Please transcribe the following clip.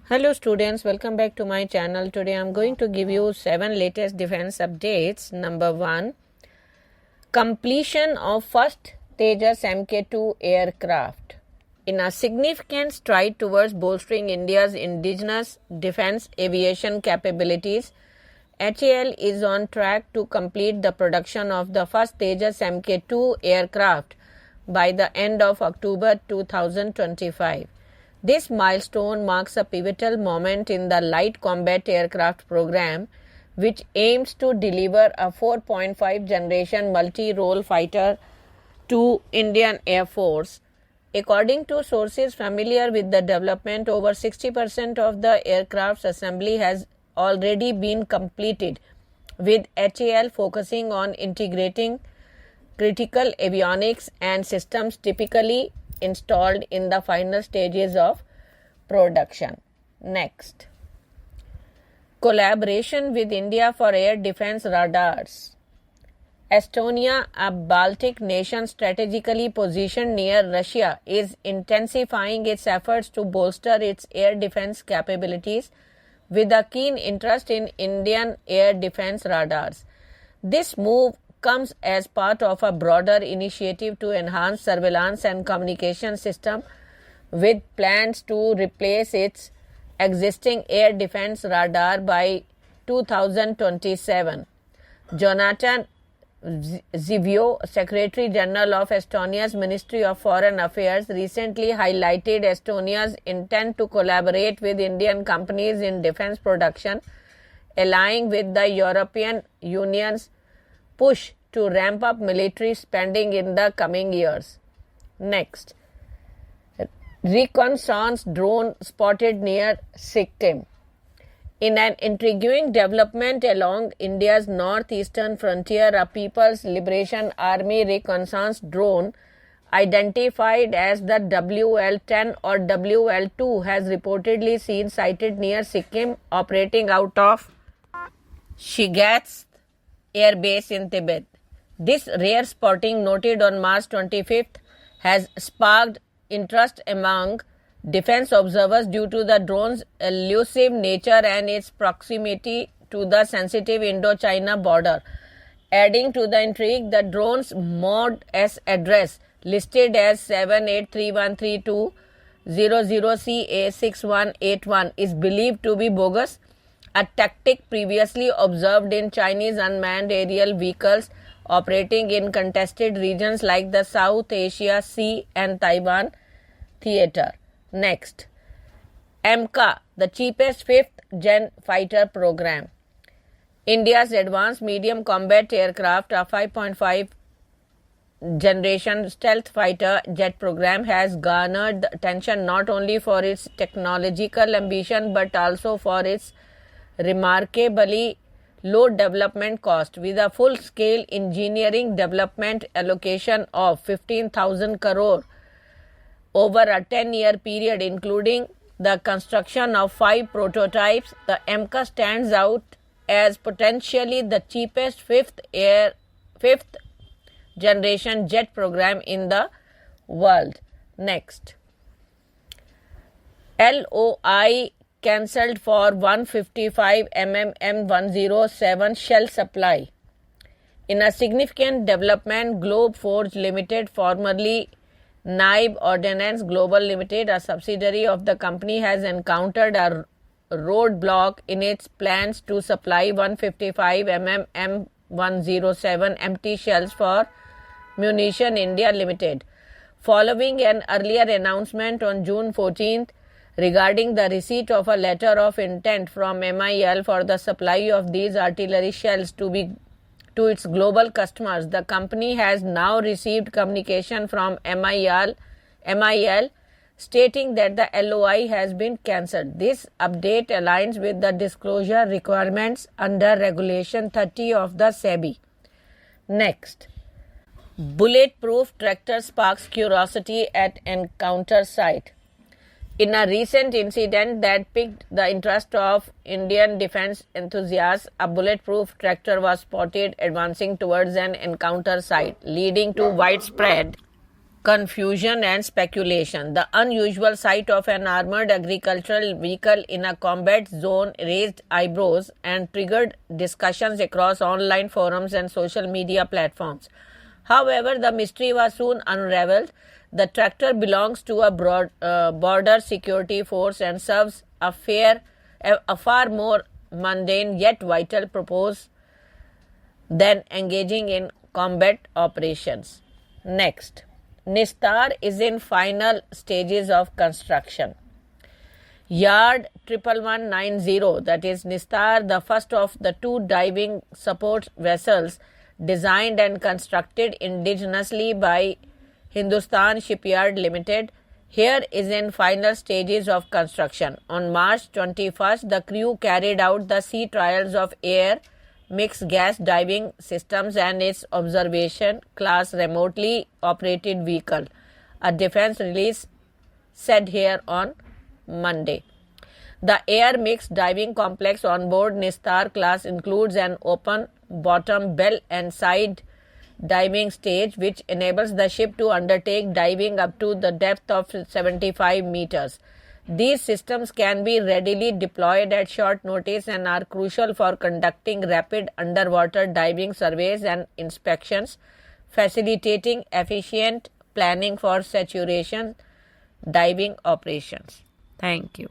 Hello students, welcome back to my channel. Today I am going to give you 7 latest defense updates. Number 1, completion of first Tejas Mk2 aircraft. In a significant stride towards bolstering India's indigenous defense aviation capabilities, HAL is on track to complete the production of the first Tejas Mk2 aircraft by the end of October 2025. This milestone marks a pivotal moment in the Light Combat Aircraft program, which aims to deliver a 4.5 generation multi-role fighter to Indian Air Force. According to sources familiar with the development, over 60% of the aircraft's assembly has already been completed, with HAL focusing on integrating critical avionics and systems typically installed in the final stages of production. Next, collaboration with India for air defense radars. Estonia, a Baltic nation strategically positioned near Russia, is intensifying its efforts to bolster its air defense capabilities with a keen interest in Indian air defense radars. This move comes as part of a broader initiative to enhance surveillance and communication system, with plans to replace its existing air defense radar by 2027. Jonathan Zivio, Secretary General of Estonia's Ministry of Foreign Affairs, recently highlighted Estonia's intent to collaborate with Indian companies in defense production, aligning with the European Union's push to ramp up military spending in the coming years. Next, reconnaissance drone spotted near Sikkim. In an intriguing development along India's northeastern frontier, a People's Liberation Army reconnaissance drone identified as the WL-10 or WL-2 has reportedly been sighted near Sikkim, operating out of Shigatse Air Base in Tibet. This rare spotting, noted on March 25th, has sparked interest among defense observers due to the drone's elusive nature and its proximity to the sensitive Indo-China border. Adding to the intrigue, the drone's Mod S address, listed as 78313200CA6181, is believed to be bogus, a tactic previously observed in Chinese unmanned aerial vehicles operating in contested regions like the South Asia Sea and Taiwan Theater. Next, AMCA, the cheapest 5th gen fighter program. India's advanced medium combat aircraft, a 5.5 generation stealth fighter jet program, has garnered attention not only for its technological ambition but also for its remarkably low development cost, with a full-scale engineering development allocation of 15,000 crore over a 10-year period, including the construction of 5 prototypes. The AMCA stands out as potentially the cheapest 5th generation jet program in the world. Next, LOI cancelled for 155 M107 shell supply. In a significant development, Globe Forge Limited, formerly Naib Ordnance Global Limited, a subsidiary of the company, has encountered a roadblock in its plans to supply 155 M107 empty shells for Munition India Limited, following an earlier announcement on June 14th regarding the receipt of a letter of intent from MIL for the supply of these artillery shells to its global customers. The company has now received communication from MIL stating that the LOI has been cancelled. This update aligns with the disclosure requirements under Regulation 30 of the SEBI. Next, bulletproof tractor sparks curiosity at encounter site. In a recent incident that piqued the interest of Indian defense enthusiasts, a bulletproof tractor was spotted advancing towards an encounter site, leading to widespread confusion and speculation. The unusual sight of an armored agricultural vehicle in a combat zone raised eyebrows and triggered discussions across online forums and social media platforms. However, the mystery was soon unraveled. The tractor belongs to a border security force and serves a far more mundane yet vital purpose than engaging in combat operations. Next, Nistar is in final stages of construction. Yard 1190, that is Nistar, the first of the two diving support vessels designed and constructed indigenously by Hindustan Shipyard Limited, here is in final stages of construction. On March 21st, the crew carried out the sea trials of air, mixed gas diving systems and its observation class remotely operated vehicle, a defense release said here on Monday. The air mixed diving complex on board Nistar class includes an open bottom bell and side diving stage which enables the ship to undertake diving up to the depth of 75 meters. These systems can be readily deployed at short notice and are crucial for conducting rapid underwater diving surveys and inspections, facilitating efficient planning for saturation diving operations. Thank you.